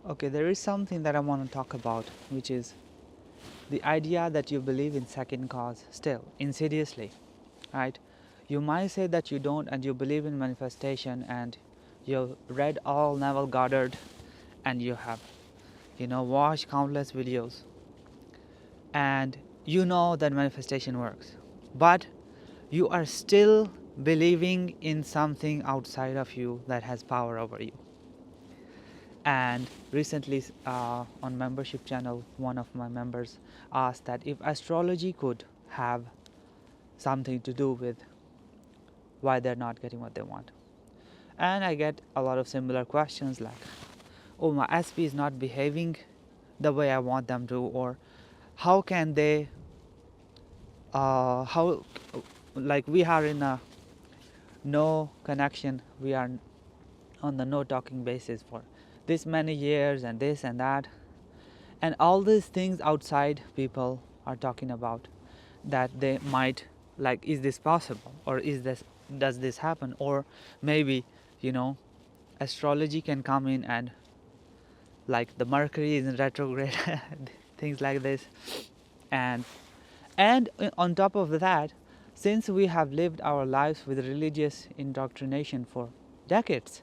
Okay, there is something that I want to talk about, which is the idea that you believe in second cause still, insidiously, right? You might say that you don't and you believe in manifestation and you've read all Neville Goddard and you have, watched countless videos and you know that manifestation works. But you are still believing in something outside of you that has power over you. And recently on membership channel, one of my members asked that if astrology could have something to do with why they're not getting what they want. And I get a lot of similar questions like, oh, my SP is not behaving the way I want them to, or how can they, how, like we are in a no connection, we are on the no talking basis for this many years and this and that. And all these things outside people are talking about that they might, like, is this possible, or does this happen, or maybe astrology can come in and like the Mercury is in retrograde, things like this. And and on top of that, since we have lived our lives with religious indoctrination for decades,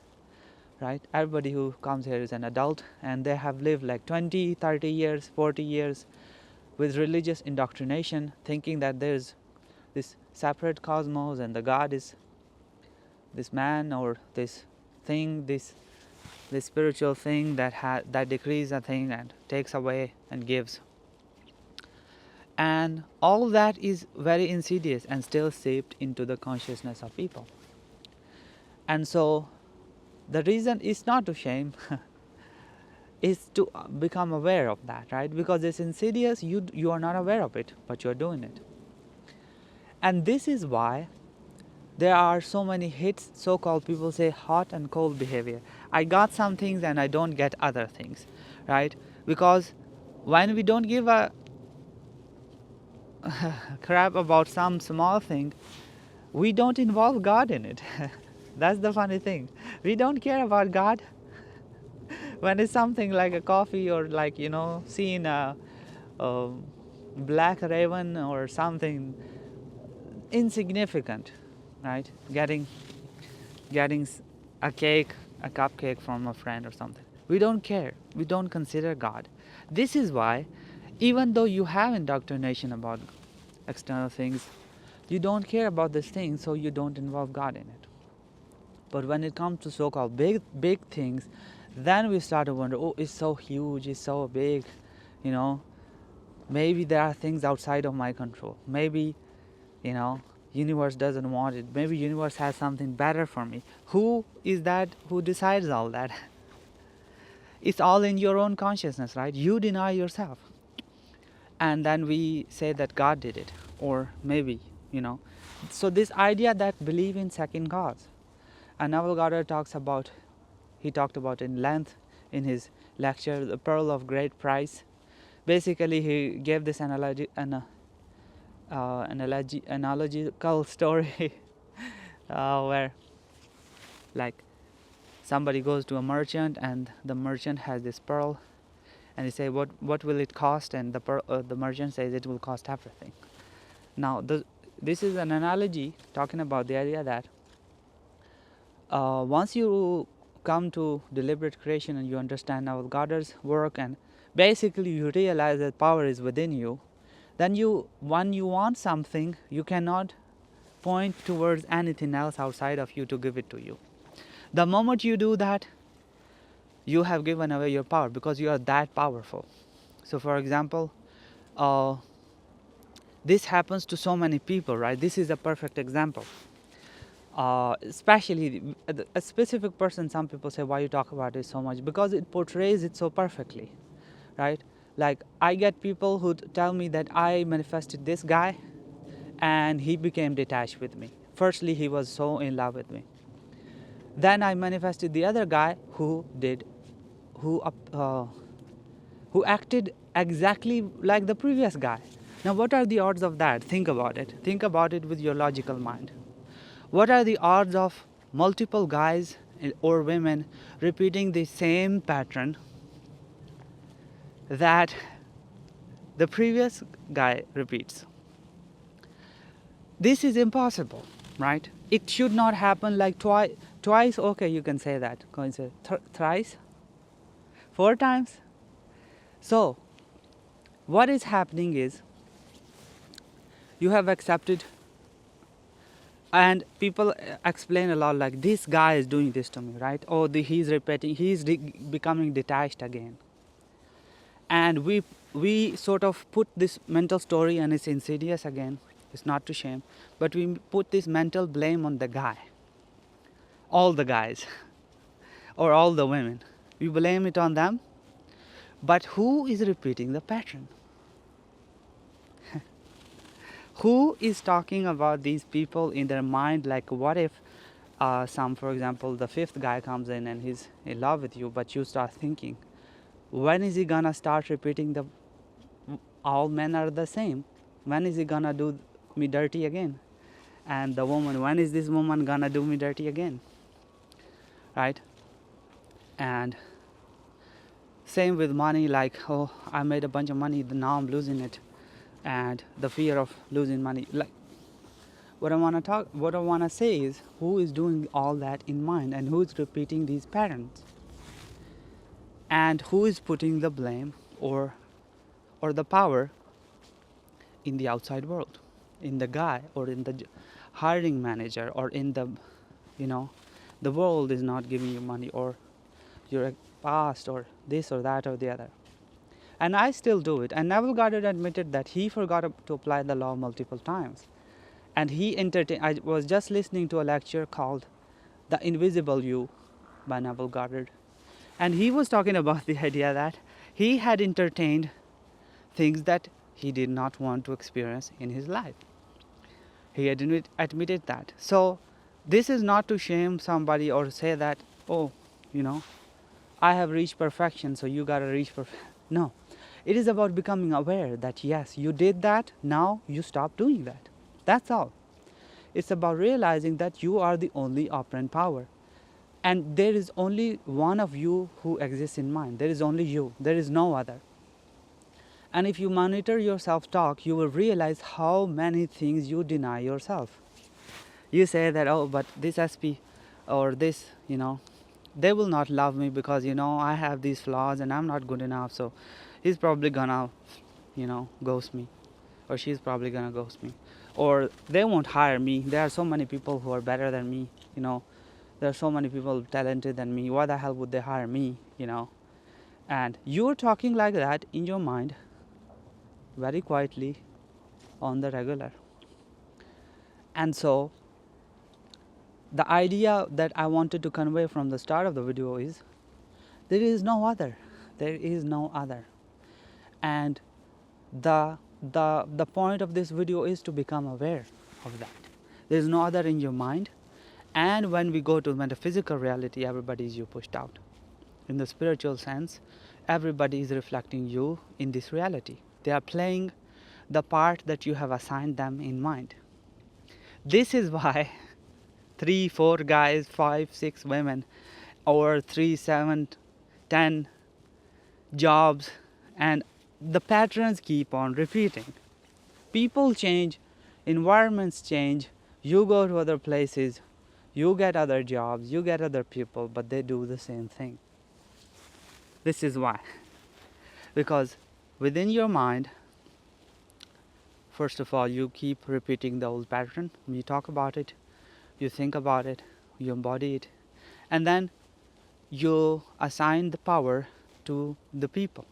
right? Everybody who comes here is an adult and they have lived like 20, 30 years, 40 years with religious indoctrination, thinking that there's this separate cosmos and the God is this man or this thing, this spiritual thing that decrees a thing and takes away and gives. And all that is very insidious and still seeped into the consciousness of people. And so the reason is not to shame, is to become aware of that, right? Because it's insidious, you are not aware of it, but you're doing it. And this is why there are so many hits, so-called people say hot and cold behavior. I got some things and I don't get other things, right? Because when we don't give a crap about some small thing, we don't involve God in it. That's the funny thing. We don't care about God when it's something like a coffee or like seeing a black raven or something insignificant, right? Getting a cake, a cupcake from a friend or something. We don't care. We don't consider God. This is why, even though you have indoctrination about external things, you don't care about this thing, so you don't involve God in it. But when it comes to so-called big things, then we start to wonder, oh, it's so huge, it's so big, maybe there are things outside of my control. Maybe, universe doesn't want it. Maybe universe has something better for me. Who is that who decides all that? It's all in your own consciousness, right? You deny yourself. And then we say that God did it. Or maybe, So this idea that believe in second cause. And Neville Goddard talked about in length in his lecture, The Pearl of Great Price. Basically, he gave this analogical story where, like, somebody goes to a merchant and the merchant has this pearl, and he say, what will it cost? And the merchant says it will cost everything. Now, this is an analogy talking about the idea that once you come to deliberate creation and you understand Neville Goddard's work, and basically you realize that power is within you, then when you want something, you cannot point towards anything else outside of you to give it to you. The moment you do that, you have given away your power, because you are that powerful. So for example, this happens to so many people, right? This is a perfect example. Especially a specific person, some people say, why you talk about it so much? Because it portrays it so perfectly, right? Like, I get people who tell me that I manifested this guy and he became detached with me. Firstly, he was so in love with me. Then I manifested the other guy who acted exactly like the previous guy. Now, what are the odds of that? Think about it. Think about it with your logical mind. What are the odds of multiple guys or women repeating the same pattern that the previous guy repeats. This is impossible, right? It should not happen like twice, okay, you can say that. Can you say thrice? 4 times? So, what is happening is you have accepted, and people explain a lot like this guy is doing this to me, right? Or he's repeating, becoming detached again. And we sort of put this mental story, and it's insidious again. It's not to shame, but we put this mental blame on the guy, all the guys, or all the women. We blame it on them, but who is repeating the pattern? Who is talking about these people in their mind? Like, what if for example, the 5th guy comes in and he's in love with you, but you start thinking, when is he gonna start repeating the all men are the same? When is he gonna do me dirty again? And the woman, when is this woman gonna do me dirty again? Right? And same with money, like, oh, I made a bunch of money, now I'm losing it. And the fear of losing money. Like, what I want to say is, who is doing all that in mind, and who is repeating these patterns, and who is putting the blame or the power in the outside world, in the guy, or in the hiring manager, or in the, the world is not giving you money, or your past, or this or that or the other. And I still do it. And Neville Goddard admitted that he forgot to apply the law multiple times. And I was just listening to a lecture called The Invisible You by Neville Goddard. And he was talking about the idea that he had entertained things that he did not want to experience in his life. He admitted that. So this is not to shame somebody or say that, oh, I have reached perfection, so you gotta reach perfection. No. It is about becoming aware that yes, you did that, now you stop doing that. That's all. It's about realizing that you are the only operant power. And there is only one of you who exists in mind. There is only you. There is no other. And if you monitor your self-talk, you will realize how many things you deny yourself. You say that, oh, but this SP or this, they will not love me because, I have these flaws and I'm not good enough. So he's probably gonna, ghost me. Or she's probably gonna ghost me. Or they won't hire me. There are so many people who are better than me, There are so many people talented than me. Why the hell would they hire me, And you're talking like that in your mind, very quietly, on the regular. And so, the idea that I wanted to convey from the start of the video is, there is no other. There is no other. And the point of this video is to become aware of that. There is no other in your mind. And when we go to metaphysical reality, everybody is you pushed out. In the spiritual sense, everybody is reflecting you in this reality. They are playing the part that you have assigned them in mind. This is why 3, 4 guys, 5, 6 women, or 3, 7, 10 jobs, and the patterns keep on repeating. People change, environments change, you go to other places, you get other jobs, you get other people, but they do the same thing. This is why. Because within your mind, first of all, you keep repeating the old pattern. You talk about it, you think about it, you embody it, and then you assign the power to the people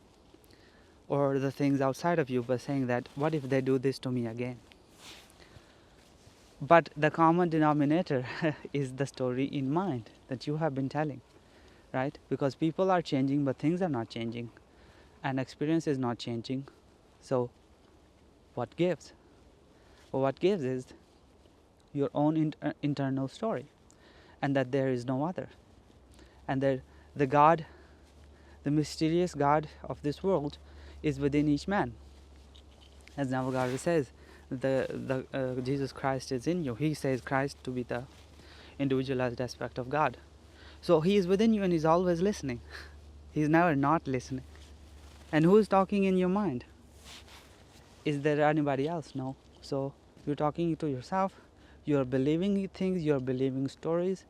or the things outside of you by saying that, what if they do this to me again? But the common denominator is the story in mind that you have been telling, right? Because people are changing, but things are not changing, and experience is not changing. So what gives? Well, what gives is your own internal story, and that there is no other, and that the God, the mysterious God of this world, is within each man. As Neville Goddard says, Jesus Christ is in you. He says Christ to be the individualized aspect of God. So he is within you and he's always listening. He's never not listening. And who's talking in your mind? Is there anybody else? No. So you're talking to yourself, you're believing things, you're believing stories.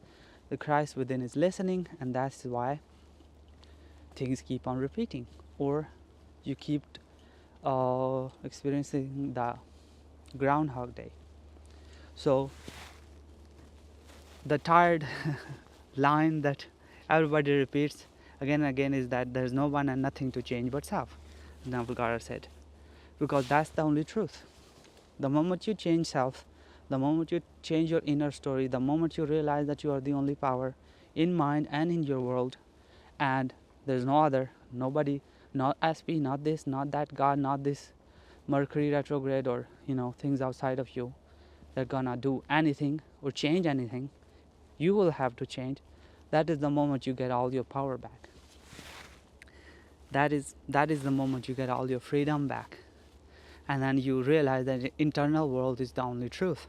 The Christ within is listening, and that's why things keep on repeating, or you keep experiencing the Groundhog Day. So the tired line that everybody repeats again and again is that there's no one and nothing to change but self, Navigator said, because that's the only truth. The moment you change self, the moment you change your inner story, the moment you realize that you are the only power in mind and in your world, and there's no other, nobody, not SP, not this, not that God, not this Mercury retrograde, or things outside of you, they're gonna do anything or change anything. You will have to change. That is the moment you get all your power back. That is the moment you get all your freedom back. And then you realize that the internal world is the only truth,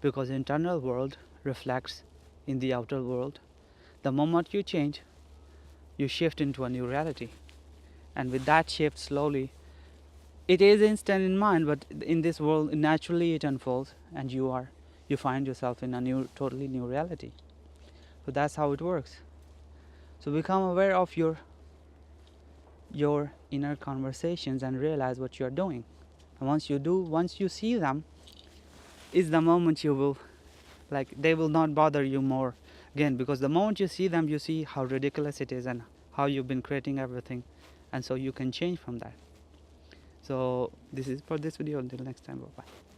because the internal world reflects in the outer world. The moment you change, you shift into a new reality. And with that shift, slowly, it is instant in mind, but in this world, naturally it unfolds, and you find yourself in a totally new reality. So that's how it works. So become aware of your inner conversations and realize what you're doing. And once you see them, is the moment you will, they will not bother you more again, because the moment you see them, you see how ridiculous it is and how you've been creating everything, and so you can change from that. So this is for this video. Until next time, bye bye.